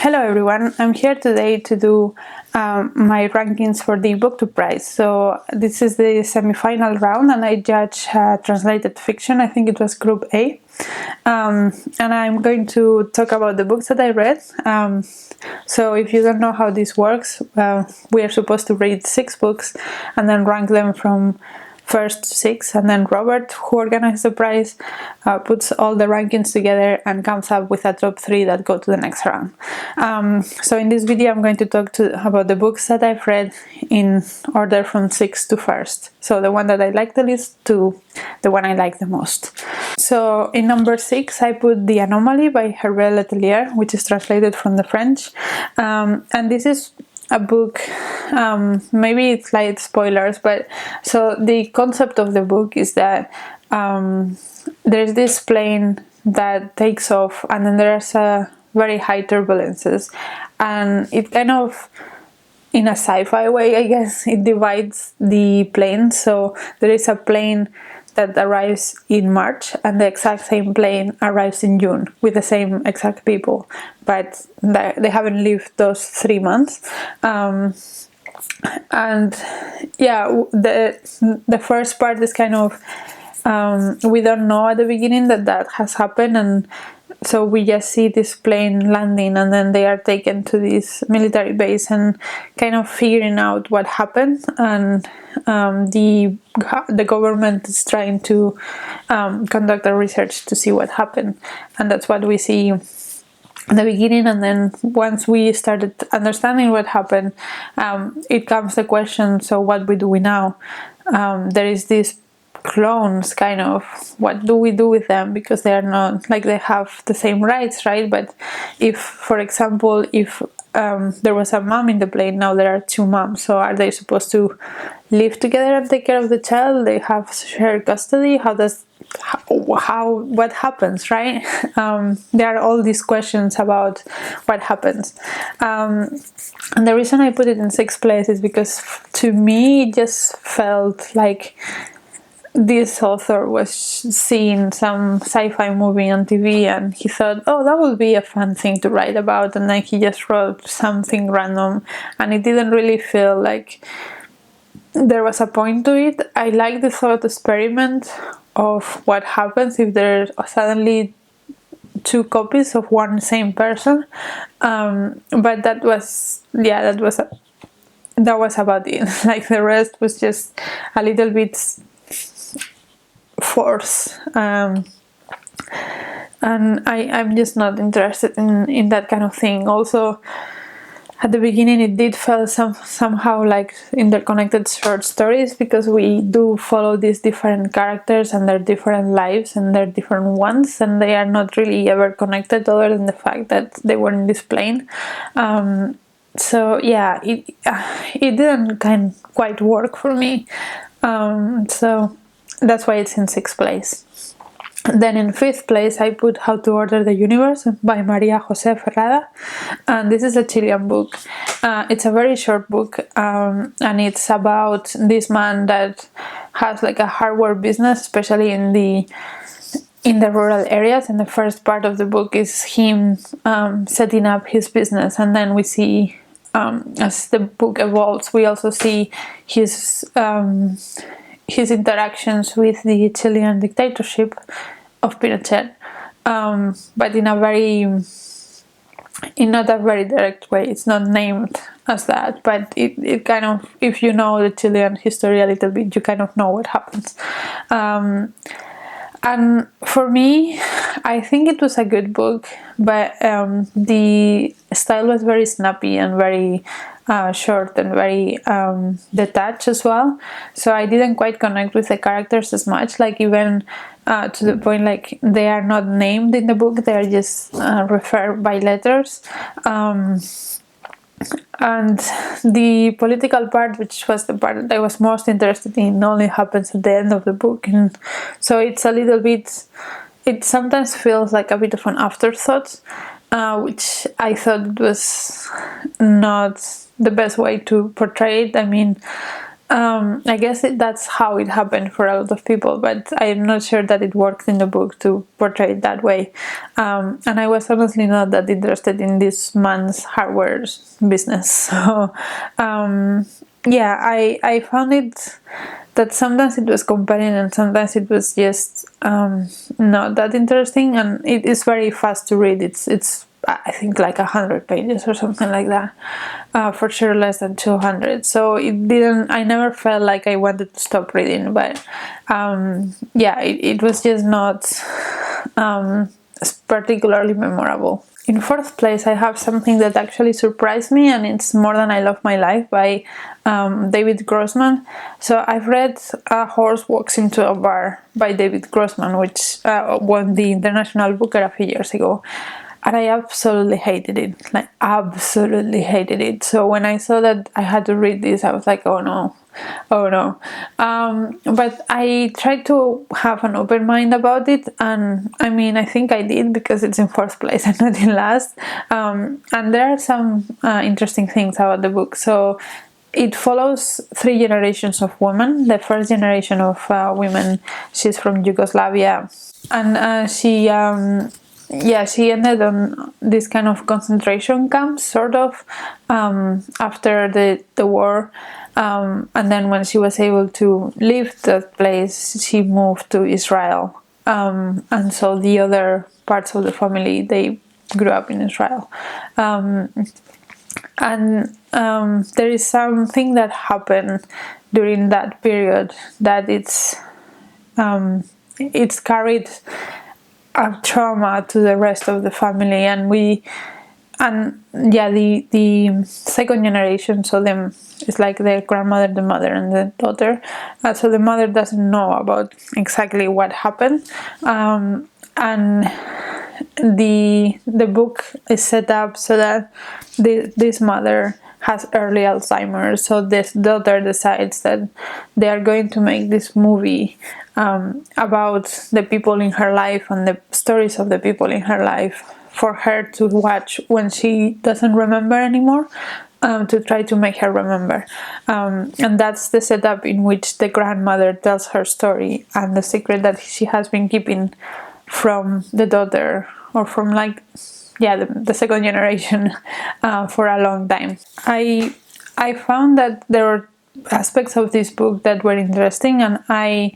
Hello everyone, I'm here today to do my rankings for the Booktube prize. So this is the semi-final round and I judge translated fiction. I think it was group A. And I'm going to talk about the books that I read. So if you don't know how this works, we are supposed to read 6 books and then rank them from first 6, and then Robert, who organized the prize, puts all the rankings together and comes up with a top 3 that go to the next round. So in this video I'm going to talk about the books that I've read in order from 6 to first. So the one that I like the least to the one I like the most. So in number 6 I put The Anomaly by Hervé Letelier, which is translated from the French. And this is a book, maybe it's like spoilers, but so the concept of the book is that there's this plane that takes off and then there's a very high turbulences, and it kind of, in a sci-fi way I guess, it divides the plane. So there is a plane that arrives in March and the exact same plane arrives in June with the same exact people, but they haven't lived those 3 months. And yeah, the first part is kind of we don't know at the beginning that has happened, and so we just see this plane landing and then they are taken to this military base and kind of figuring out what happened, and the government is trying to conduct a research to see what happened, and that's what we see in the beginning. And then once we started understanding what happened, it comes the question, so what do we now? There is this clones, kind of, what do we do with them, because they are not like, they have the same rights, right? But if, for example, if there was a mom in the plane, now there are 2 moms, so are they supposed to live together and take care of the child? They have shared custody? What happens, right? There are all these questions about what happens. And the reason I put it in 6th place is because to me it just felt like this author was seeing some sci-fi movie on TV and he thought, oh, that would be a fun thing to write about, and then he just wrote something random, and it didn't really feel like there was a point to it. I like the thought experiment of what happens if there are suddenly 2 copies of one same person, but that was about it. Like, the rest was just a little bit force, and I'm just not interested in that kind of thing. Also, at the beginning it did feel somehow like interconnected short stories, because we do follow these different characters and their different lives and their different ones, and they are not really ever connected other than the fact that they were in this plane. So yeah, it didn't quite work for me. So that's why it's in 6th place. Then in 5th place I put How to Order the Universe by Maria Jose Ferrada, and this is a Chilean book. It's a very short book, and it's about this man that has like a hardware business, especially in the rural areas, and the first part of the book is him setting up his business, and then we see, as the book evolves, we also see his interactions with the Chilean dictatorship of Pinochet, but in not a very direct way. It's not named as that, but it kind of, if you know the Chilean history a little bit, you kind of know what happens. And for me, I think it was a good book, but the style was very snappy and very short and very detached as well. So I didn't quite connect with the characters as much, like even to the point like they are not named in the book, they are just referred by letters. And the political part, which was the part that I was most interested in, only happens at the end of the book, and so it's a little bit, it sometimes feels like a bit of an afterthought, which I thought was not the best way to portray it. I mean, I guess that's how it happened for a lot of people, but I'm not sure that it worked in the book to portray it that way. And I was honestly not that interested in this man's hardware business. So, yeah, I found it that sometimes it was compelling and sometimes it was just not that interesting, and it is very fast to read. It's I think like 100 pages or something like that, for sure less than 200. So I never felt like I wanted to stop reading, but yeah, it was just not particularly memorable. In fourth place, I have something that actually surprised me, and it's More Than I Love My Life by David Grossman. So I've read A Horse Walks Into a Bar by David Grossman, which won the International Booker a few years ago. And I absolutely hated it, like absolutely hated it. So when I saw that I had to read this, I was like, oh no, oh no. But I tried to have an open mind about it, and I mean, I think I did, because it's in fourth place and not in last. And there are some interesting things about the book. So it follows 3 generations of women. The first generation of women, she's from Yugoslavia, and she ended on this kind of concentration camp, sort of, after the war. And then when she was able to leave that place, she moved to Israel. And so the other parts of the family, they grew up in Israel. And there is something that happened during that period that it's carried a trauma to the rest of the family, and the second generation, so them, it's like the grandmother, the mother, and the daughter. So the mother doesn't know about exactly what happened, and the book is set up so that this mother has early Alzheimer's, so this daughter decides that they are going to make this movie about the people in her life and the stories of the people in her life for her to watch when she doesn't remember anymore, to try to make her remember. And that's the setup in which the grandmother tells her story and the secret that she has been keeping from the daughter, or from the second generation, for a long time. I found that there were aspects of this book that were interesting, and I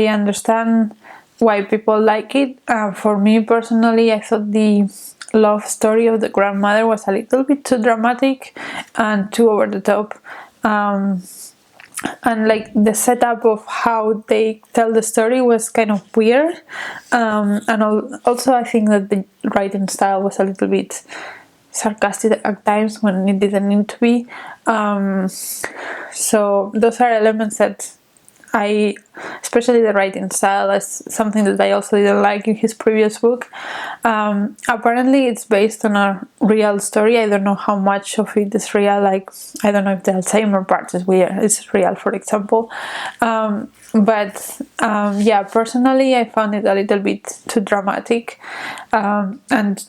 understand why people like it. For me personally, I thought the love story of the grandmother was a little bit too dramatic and too over the top. And like the setup of how they tell the story was kind of weird, and also I think that the writing style was a little bit sarcastic at times when it didn't need to be. So those are elements that especially the writing style, is something that I also didn't like in his previous book. Apparently it's based on a real story. I don't know how much of it is real, like I don't know if the Alzheimer part is real, for example. But personally I found it a little bit too dramatic, and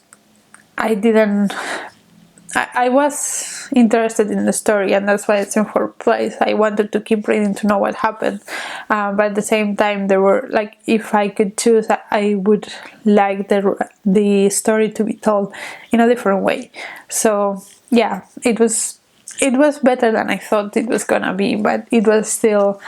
I was interested in the story, and that's why it's in fourth place. I wanted to keep reading to know what happened, but at the same time, there were, like, if I could choose, I would like the story to be told in a different way. So yeah, it was better than I thought it was gonna be, but it was still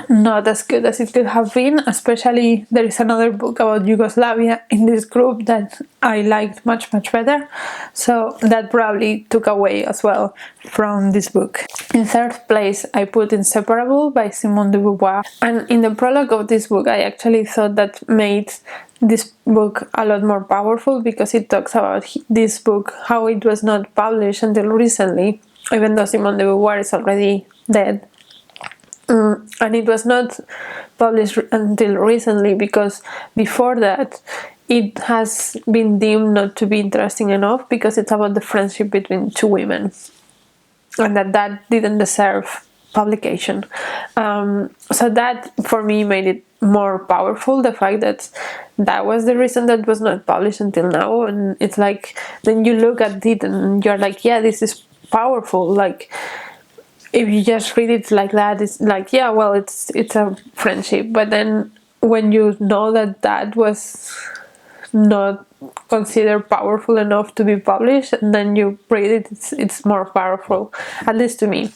not as good as it could have been. Especially there is another book about Yugoslavia in this group that I liked much better, so that probably took away as well from this book. In third place I put Inseparable by Simone de Beauvoir, and in the prologue of this book I actually thought that made this book a lot more powerful, because it talks about this book, how it was not published until recently, even though Simone de Beauvoir is already dead. And it was not published until recently because before that it has been deemed not to be interesting enough, because it's about the friendship between two women, and that didn't deserve publication. So that for me made it more powerful, the fact that was the reason that was not published until now. And it's like, then you look at it and you're like, yeah, this is powerful. Like, if you just read it like that, it's like, yeah, well, it's a friendship. But then when you know that that was not considered powerful enough to be published, and then you read it, it's more powerful, at least to me.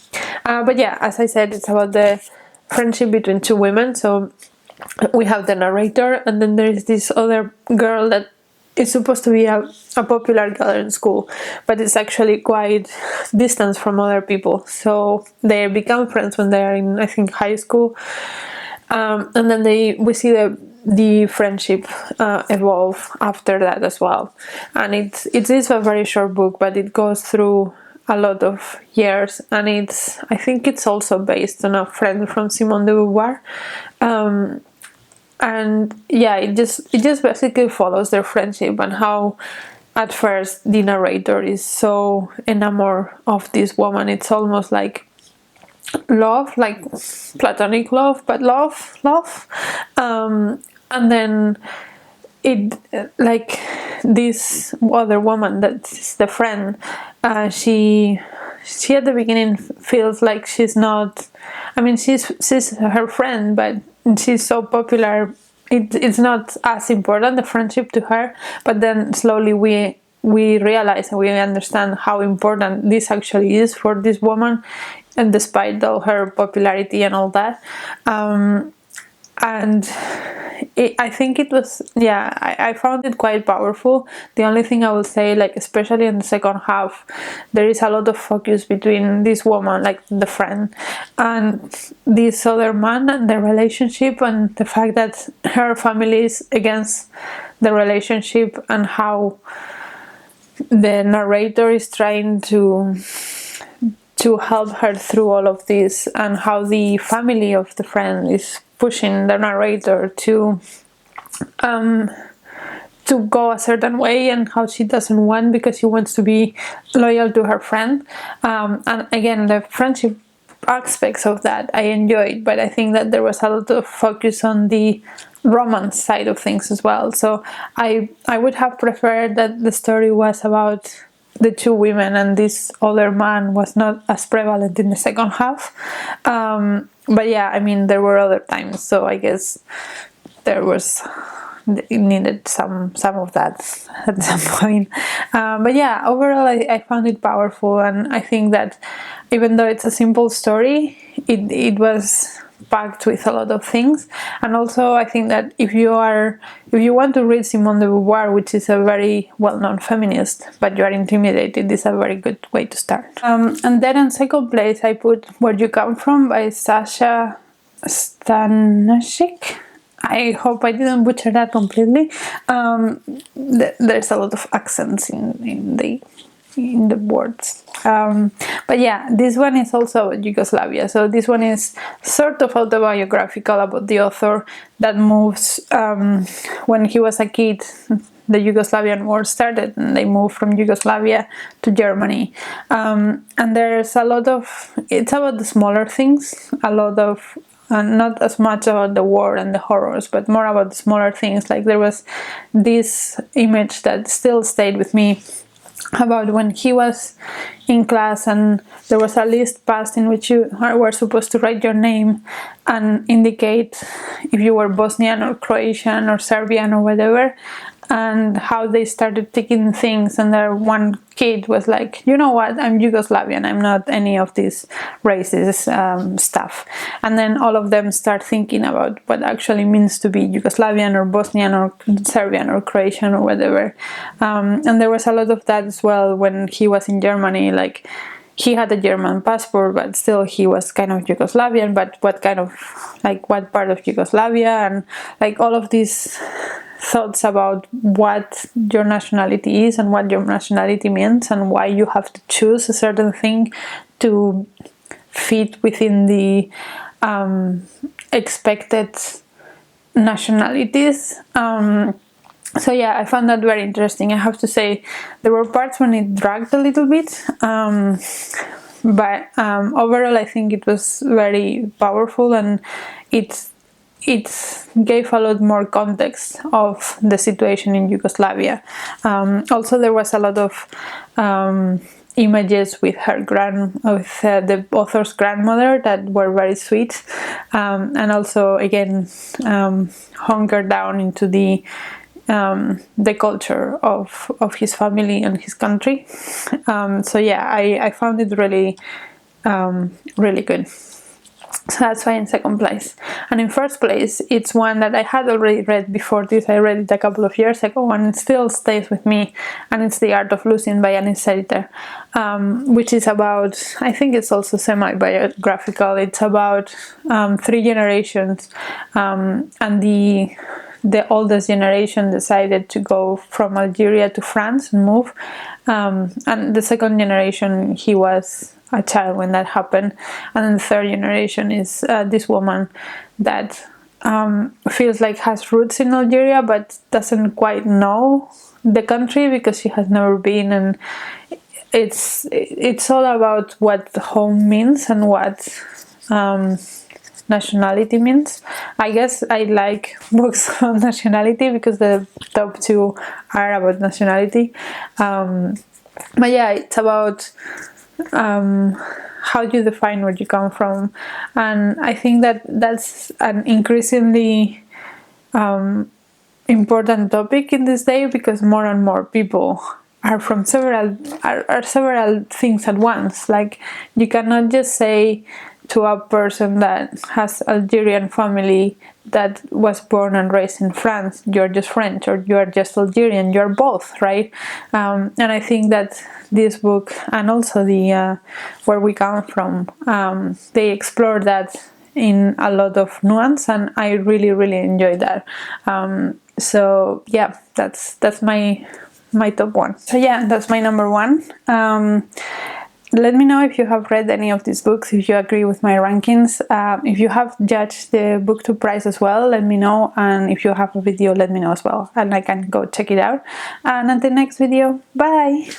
But yeah, as I said, it's about the friendship between two women. So we have the narrator, and then there is this other girl that is supposed to be a popular girl in school, but it's actually quite distant from other people. So they become friends when they are in, I think, high school, and then we see the friendship evolve after that as well. And it is a very short book, but it goes through a lot of years, and I think it's also based on a friend from Simone de Beauvoir. And yeah, it just basically follows their friendship, and how at first the narrator is so enamored of this woman. It's almost like love, like platonic love, but love. And then it, like, this other woman that's the friend, she at the beginning feels like she's not, I mean, she's her friend, but she's so popular, it's not as important, the friendship, to her. But then slowly we realize and we understand how important this actually is for this woman, and despite all her popularity and all that. And I think it was, yeah, I found it quite powerful. The only thing I will say, like, especially in the second half, there is a lot of focus between this woman, like the friend, and this other man, and the relationship, and the fact that her family is against the relationship, and how the narrator is trying to help her through all of this, and how the family of the friend is pushing the narrator to go a certain way, and how she doesn't want, because she wants to be loyal to her friend. And again, the friendship aspects of that I enjoyed, but I think that there was a lot of focus on the romance side of things as well. So I would have preferred that the story was about the two women, and this other man was not as prevalent in the second half. But yeah, I mean, there were other times, so I guess it needed some of that at some point. But yeah, overall I found it powerful, and I think that even though it's a simple story, it was packed with a lot of things. And also I think that if you want to read Simone de Beauvoir, which is a very well-known feminist, but you are intimidated, this is a very good way to start. And then in second place I put Where You Come From by Sasha Stanishik. I hope I didn't butcher that completely. There's a lot of accents in the words. But yeah, this one is also about Yugoslavia. So this one is sort of autobiographical about the author that moves, when he was a kid, the Yugoslavian war started, and they moved from Yugoslavia to Germany. And there's a lot of, it's about the smaller things, a lot of, not as much about the war and the horrors, but more about the smaller things. Like, there was this image that still stayed with me about when he was in class, and there was a list passed in which you were supposed to write your name and indicate if you were Bosnian or Croatian or Serbian or whatever, and how they started taking things. And there one kid was like, you know what, I'm Yugoslavian, I'm not any of these racist stuff. And then all of them start thinking about what actually means to be Yugoslavian or Bosnian or Serbian or Croatian or whatever. And there was a lot of that as well when he was in Germany. Like, he had a German passport, but still he was kind of Yugoslavian, but what kind of, like, what part of Yugoslavia, and like all of these thoughts about what your nationality is and what your nationality means, and why you have to choose a certain thing to fit within the expected nationalities. So yeah, I found that very interesting. I have to say, there were parts when it dragged a little bit, but overall I think it was very powerful, and it gave a lot more context of the situation in Yugoslavia. Also, there was a lot of images with the author's grandmother that were very sweet, and also again hunker down into the culture of his family and his country. So yeah, I found it really really good. So that's why in second place. And in first place, it's one that I had already read before this. I read it a couple of years ago and it still stays with me, and it's The Art of Losing by Anis Sariter, which is about, I think it's also semi-biographical. It's about 3 generations, and the oldest generation decided to go from Algeria to France and move, and the second generation, he was a child when that happened, and then the third generation is this woman that feels like has roots in Algeria but doesn't quite know the country because she has never been, and it's all about what home means and what nationality means. I guess I like books on nationality because the top 2 are about nationality, but yeah, it's about how do you define where you come from, and I think that that's an increasingly important topic in this day, because more and more people are from several things at once. Like, you cannot just say to a person that has Algerian family that was born and raised in France, you're just French or you're just Algerian. You're both, right? And I think that this book, and also the Where We Come From, they explore that in a lot of nuance, and I really enjoyed that. So yeah, that's my top 1. So yeah, that's my number 1. Let me know if you have read any of these books, if you agree with my rankings. If you have judged the Booktube prize as well, let me know. And if you have a video, let me know as well, and I can go check it out. And until next video, bye!